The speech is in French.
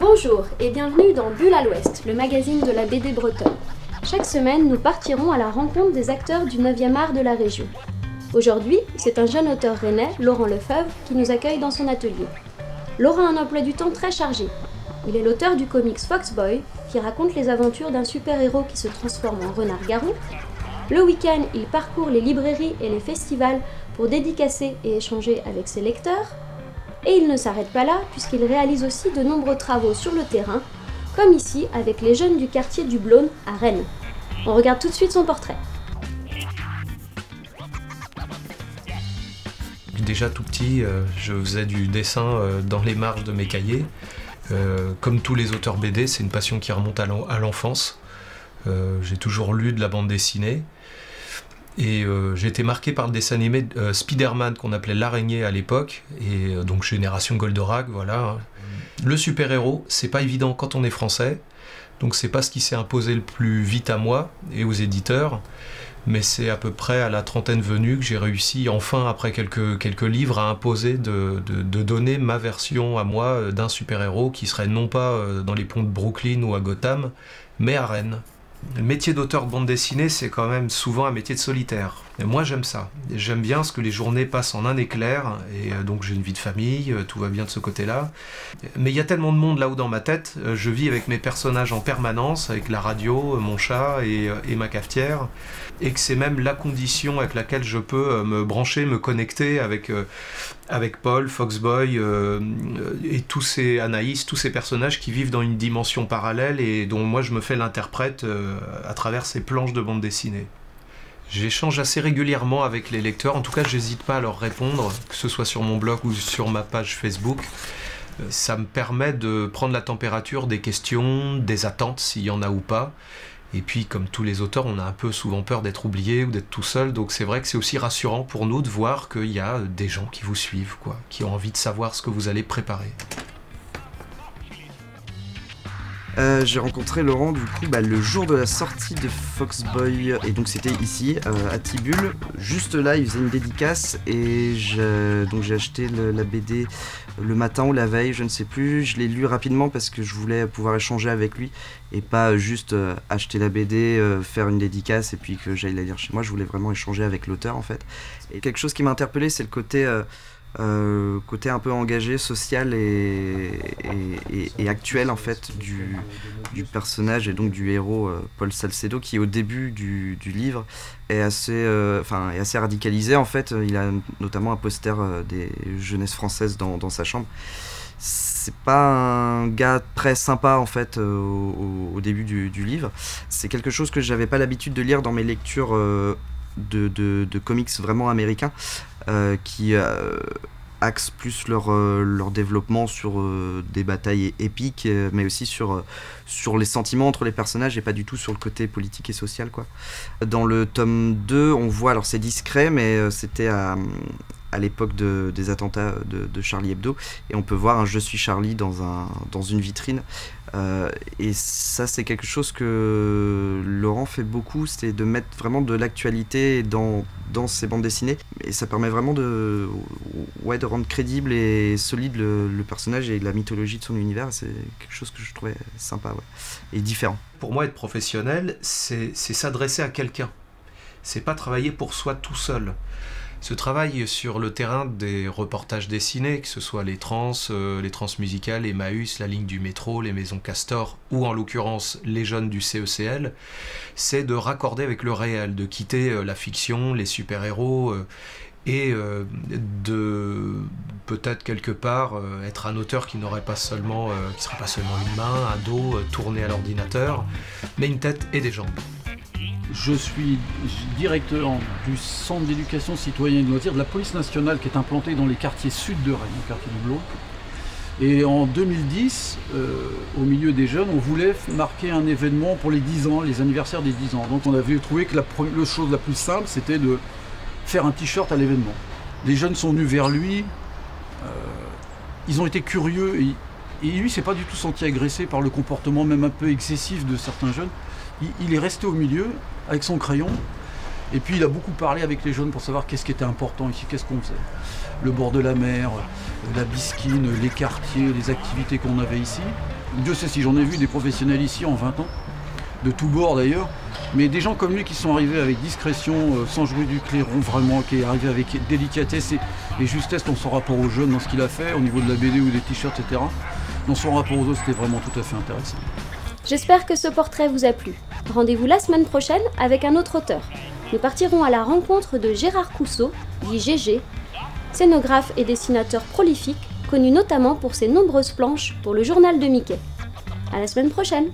Bonjour et bienvenue dans Bulle à l'Ouest, le magazine de la BD bretonne. Chaque semaine, nous partirons à la rencontre des acteurs du 9e art de la région. Aujourd'hui, c'est un jeune auteur rennais, Laurent Lefebvre, qui nous accueille dans son atelier. Laurent a un emploi du temps très chargé. Il est l'auteur du comics Foxboy, qui raconte les aventures d'un super-héros qui se transforme en renard-garou. Le week-end, il parcourt les librairies et les festivals pour dédicacer et échanger avec ses lecteurs. Et il ne s'arrête pas là, puisqu'il réalise aussi de nombreux travaux sur le terrain, comme ici avec les jeunes du quartier du Blône à Rennes. On regarde tout de suite son portrait. Déjà tout petit, je faisais du dessin dans les marges de mes cahiers. Comme tous les auteurs BD, c'est une passion qui remonte à l'enfance. J'ai toujours lu de la bande dessinée. Et j'ai été marqué par le dessin animé Spider-Man qu'on appelait l'araignée à l'époque, et donc génération Goldorak, voilà. Le super-héros, c'est pas évident quand on est français, donc c'est pas ce qui s'est imposé le plus vite à moi et aux éditeurs, mais c'est à peu près à la trentaine venue que j'ai réussi, enfin après quelques livres, à imposer de donner ma version à moi d'un super-héros qui serait non pas dans les ponts de Brooklyn ou à Gotham, mais à Rennes. Le métier d'auteur de bande dessinée, c'est quand même souvent un métier de solitaire. Et moi, j'aime ça. J'aime bien ce que les journées passent en un éclair, et donc j'ai une vie de famille, tout va bien de ce côté-là. Mais il y a tellement de monde là-haut dans ma tête, je vis avec mes personnages en permanence, avec la radio, mon chat et ma cafetière, et que c'est même la condition avec laquelle je peux me brancher, me connecter avec Paul, Foxboy et Anaïs, tous ces personnages qui vivent dans une dimension parallèle et dont moi je me fais l'interprète à travers ces planches de bande dessinée. J'échange assez régulièrement avec les lecteurs, en tout cas j'hésite pas à leur répondre, que ce soit sur mon blog ou sur ma page Facebook. Ça me permet de prendre la température des questions, des attentes s'il y en a ou pas. Et puis, comme tous les auteurs, on a un peu souvent peur d'être oublié ou d'être tout seul, donc c'est vrai que c'est aussi rassurant pour nous de voir qu'il y a des gens qui vous suivent, quoi, qui ont envie de savoir ce que vous allez préparer. J'ai rencontré Laurent du coup le jour de la sortie de Foxboy, et donc c'était ici à Tibulle. Juste là, il faisait une dédicace et donc j'ai acheté la BD le matin ou la veille, je ne sais plus. Je l'ai lu rapidement parce que je voulais pouvoir échanger avec lui et pas juste acheter la BD, faire une dédicace et puis que j'aille la lire chez moi. Je voulais vraiment échanger avec l'auteur en fait. Et quelque chose qui m'a interpellé, c'est le côté un peu engagé, social et actuel en fait du personnage et donc du héros Paul Salcedo, qui au début du livre est assez radicalisé en fait. Il a notamment un poster des jeunesses françaises dans sa chambre. C'est pas un gars très sympa en fait au début du livre. C'est quelque chose que j'avais pas l'habitude de lire dans mes lectures de comics vraiment américains qui axent plus leur développement sur des batailles épiques, mais aussi sur les sentiments entre les personnages et pas du tout sur le côté politique et social, quoi. Dans le tome 2, on voit, alors c'est discret, mais c'était à l'époque des attentats de Charlie Hebdo, et on peut voir un Je suis Charlie dans une vitrine. Et ça, c'est quelque chose que Laurent fait beaucoup, c'est de mettre vraiment de l'actualité dans ses bandes dessinées. Et ça permet vraiment de rendre crédible et solide le personnage et la mythologie de son univers. C'est quelque chose que je trouvais sympa, et différent. Pour moi, être professionnel, c'est s'adresser à quelqu'un. C'est pas travailler pour soi tout seul. Ce travail sur le terrain des reportages dessinés, que ce soit les trans musicales, Emmaüs, la ligne du métro, les maisons Castor, ou en l'occurrence les jeunes du CECL, c'est de raccorder avec le réel, de quitter la fiction, les super-héros, et de peut-être quelque part être un auteur qui n'aurait pas seulement, qui serait pas seulement une main, un dos tourné à l'ordinateur, mais une tête et des jambes. Je suis directeur du centre d'éducation citoyenne et de loisirs de la police nationale qui est implanté dans les quartiers sud de Rennes, le quartier du Blône. Et en 2010, au milieu des jeunes, on voulait marquer un événement pour les 10 ans, les anniversaires des 10 ans. Donc on avait trouvé que la chose la plus simple, c'était de faire un t-shirt à l'événement. Les jeunes sont venus vers lui, ils ont été curieux, et lui s'est pas du tout senti agressé par le comportement même un peu excessif de certains jeunes. Il est resté au milieu avec son crayon, et puis il a beaucoup parlé avec les jeunes pour savoir qu'est-ce qui était important ici, qu'est-ce qu'on faisait. Le bord de la mer, la bisquine, les quartiers, les activités qu'on avait ici. Dieu sait si j'en ai vu des professionnels ici en 20 ans, de tous bords d'ailleurs, mais des gens comme lui qui sont arrivés avec discrétion, sans jouer du clairon vraiment, qui est arrivé avec délicatesse et justesse dans son rapport aux jeunes, dans ce qu'il a fait, au niveau de la BD ou des t-shirts, etc. Dans son rapport aux autres, c'était vraiment tout à fait intéressant. J'espère que ce portrait vous a plu. Rendez-vous la semaine prochaine avec un autre auteur. Nous partirons à la rencontre de Gérard Cousseau, dit GG, scénographe et dessinateur prolifique, connu notamment pour ses nombreuses planches pour le journal de Mickey. À la semaine prochaine!